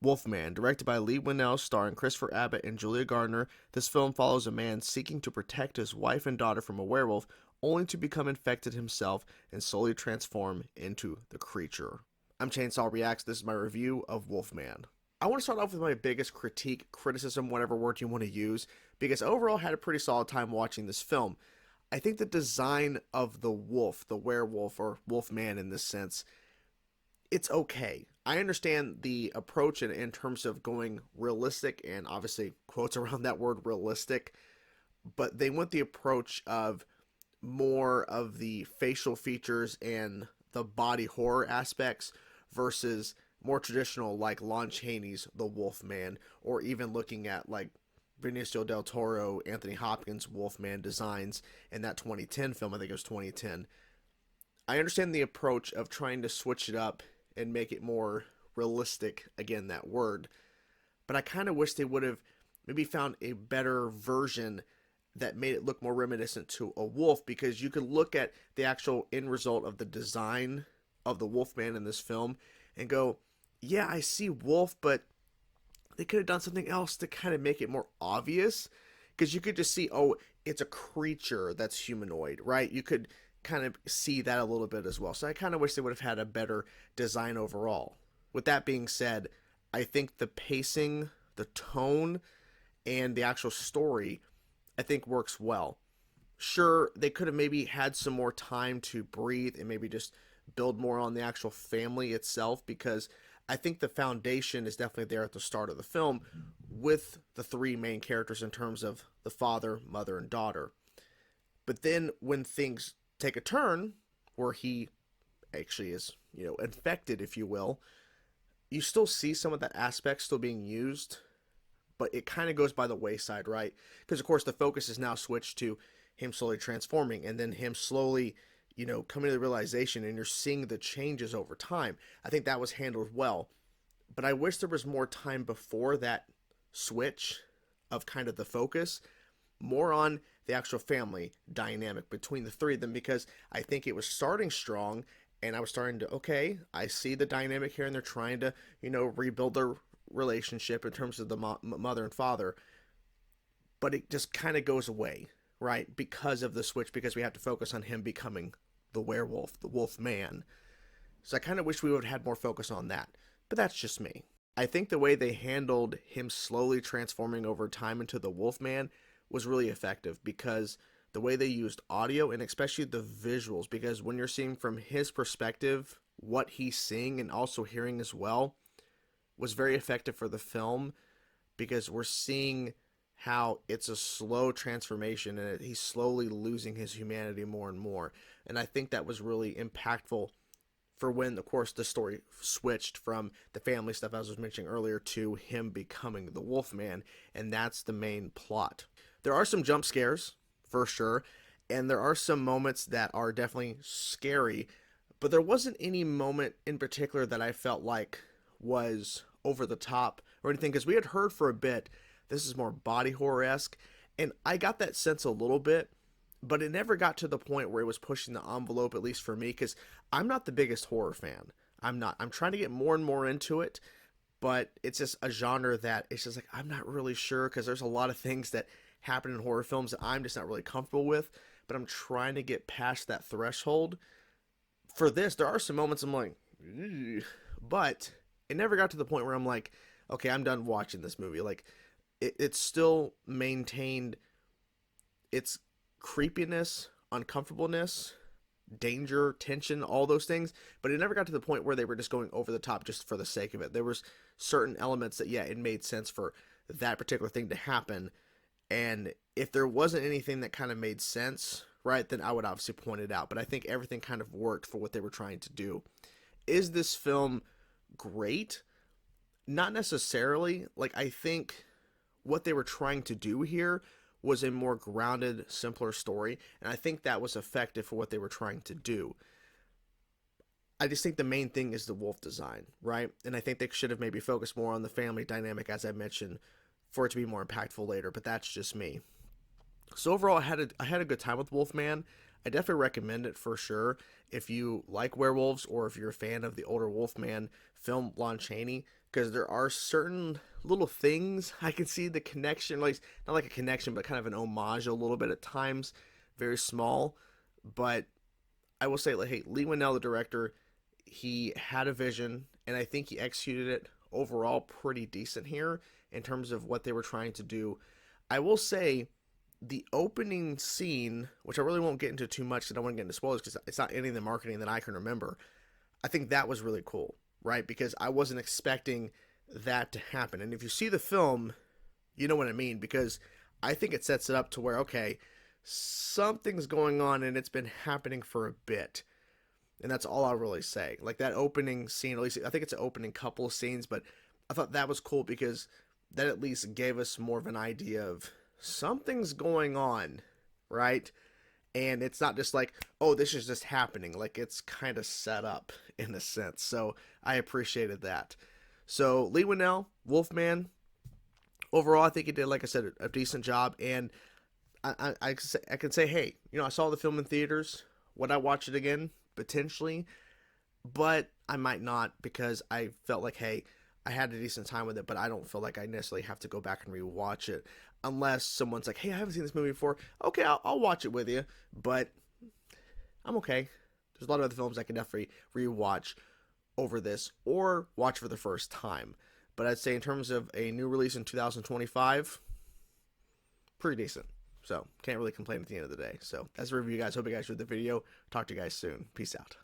Wolfman, directed by Leigh Wannell, starring Christopher Abbott and Julia Garner, this film follows a man seeking to protect his wife and daughter from a werewolf, only to become infected himself and slowly transform into the creature. I'm Chainsaw Reacts. This is my review of Wolfman. I want to start off with my biggest critique, criticism, whatever word you want to use, because overall I had a pretty solid time watching this film. I think the design of the wolf, the werewolf, or Wolfman in this sense, it's okay. I understand the approach in terms of going realistic, and obviously quotes around that word realistic, but they went the approach of more of the facial features and the body horror aspects versus more traditional like Lon Chaney's The Wolfman, or even looking at like Benicio del Toro, Anthony Hopkins Wolfman designs in that 2010 film. I think it was 2010. I understand the approach of trying to switch it up and make it more realistic, again, that word. But I kind of wish they would have maybe found a better version that made it look more reminiscent to a wolf, because you could look at the actual end result of the design of the Wolfman in this film and go, yeah, I see wolf, but they could have done something else to kind of make it more obvious, because you could just see, oh, it's a creature that's humanoid, right? You could kind of see that a little bit as well. So I kind of wish they would have had a better design overall. With that being said, I think the pacing, the tone, and the actual story, I think works well. Sure, they could have maybe had some more time to breathe and maybe just build more on the actual family itself, because I think the foundation is definitely there at the start of the film with the three main characters in terms of the father, mother, and daughter. But then when things take a turn where he actually is, infected, if you will, you still see some of that aspect still being used, but it kind of goes by the wayside, right? Because, of course, the focus is now switched to him slowly transforming and then him slowly, coming to the realization, and you're seeing the changes over time. I think that was handled well, but I wish there was more time before that switch of kind of the focus more on the actual family dynamic between the three of them, because I think it was starting strong and I was starting to, okay, I see the dynamic here and they're trying to, rebuild their relationship in terms of the mother and father, but it just kind of goes away, right? Because of the switch, because we have to focus on him becoming the werewolf, the wolf man. So I kind of wish we would have had more focus on that, but that's just me. I think the way they handled him slowly transforming over time into the wolf man was really effective, because the way they used audio and especially the visuals, because when you're seeing from his perspective what he's seeing and also hearing as well, was very effective for the film, because we're seeing how it's a slow transformation and he's slowly losing his humanity more and more. And I think that was really impactful for when, of course, the story switched from the family stuff, as I was mentioning earlier, to him becoming the Wolfman, and that's the main plot. There are some jump scares, for sure, and there are some moments that are definitely scary, but there wasn't any moment in particular that I felt like was over the top or anything, because we had heard for a bit this is more body horror-esque, and I got that sense a little bit, but it never got to the point where it was pushing the envelope, at least for me, because I'm not the biggest horror fan. I'm not. I'm trying to get more and more into it, but it's just a genre that it's just like, I'm not really sure, because there's a lot of things that happen in horror films that I'm just not really comfortable with, but I'm trying to get past that threshold. For this, there are some moments I'm like, "Ugh," but it never got to the point where I'm like, okay, I'm done watching this movie. Like, it still maintained its creepiness, uncomfortableness, danger, tension, all those things, but it never got to the point where they were just going over the top just for the sake of it. There was certain elements that, yeah, it made sense for that particular thing to happen, and if there wasn't anything that kind of made sense, right, then I would obviously point it out, but I think everything kind of worked for what they were trying to do. Is this film great? Not necessarily. Like, I think what they were trying to do here was a more grounded, simpler story, and I think that was effective for what they were trying to do. I just think the main thing is the wolf design, right? And I think they should have maybe focused more on the family dynamic, as I mentioned, for it to be more impactful later, but that's just me. So overall, I had a good time with Wolfman. I definitely recommend it for sure. If you like werewolves, or if you're a fan of the older Wolfman film, Lon Chaney, because there are certain little things I can see the connection, like not like a connection, but kind of an homage a little bit at times, very small. But I will say, like, hey, Leigh Wannell, the director, he had a vision, and I think he executed it overall pretty decent here in terms of what they were trying to do. I will say the opening scene, which I really won't get into too much because I don't want to get into spoilers because it's not any of the marketing that I can remember. I think that was really cool, right? Because I wasn't expecting that to happen. And if you see the film, you know what I mean, because I think it sets it up to where, okay, something's going on and it's been happening for a bit. And that's all I'll really say. Like that opening scene, at least I think it's an opening couple of scenes, but I thought that was cool because that at least gave us more of an idea of something's going on, right? And it's not just like, oh, this is just happening. Like it's kind of set up in a sense. So I appreciated that. So Leigh Wannell, Wolfman, overall, I think he did, like I said, a decent job. And I can say, hey, I saw the film in theaters. Would I watch it again? Potentially. But I might not because I felt like, hey, I had a decent time with it, but I don't feel like I necessarily have to go back and rewatch it unless someone's like, hey, I haven't seen this movie before. Okay, I'll watch it with you, but I'm okay. There's a lot of other films I can definitely rewatch over this or watch for the first time. But I'd say in terms of a new release in 2025, pretty decent. So can't really complain at the end of the day. So that's a review, guys. Hope you guys enjoyed the video. Talk to you guys soon. Peace out.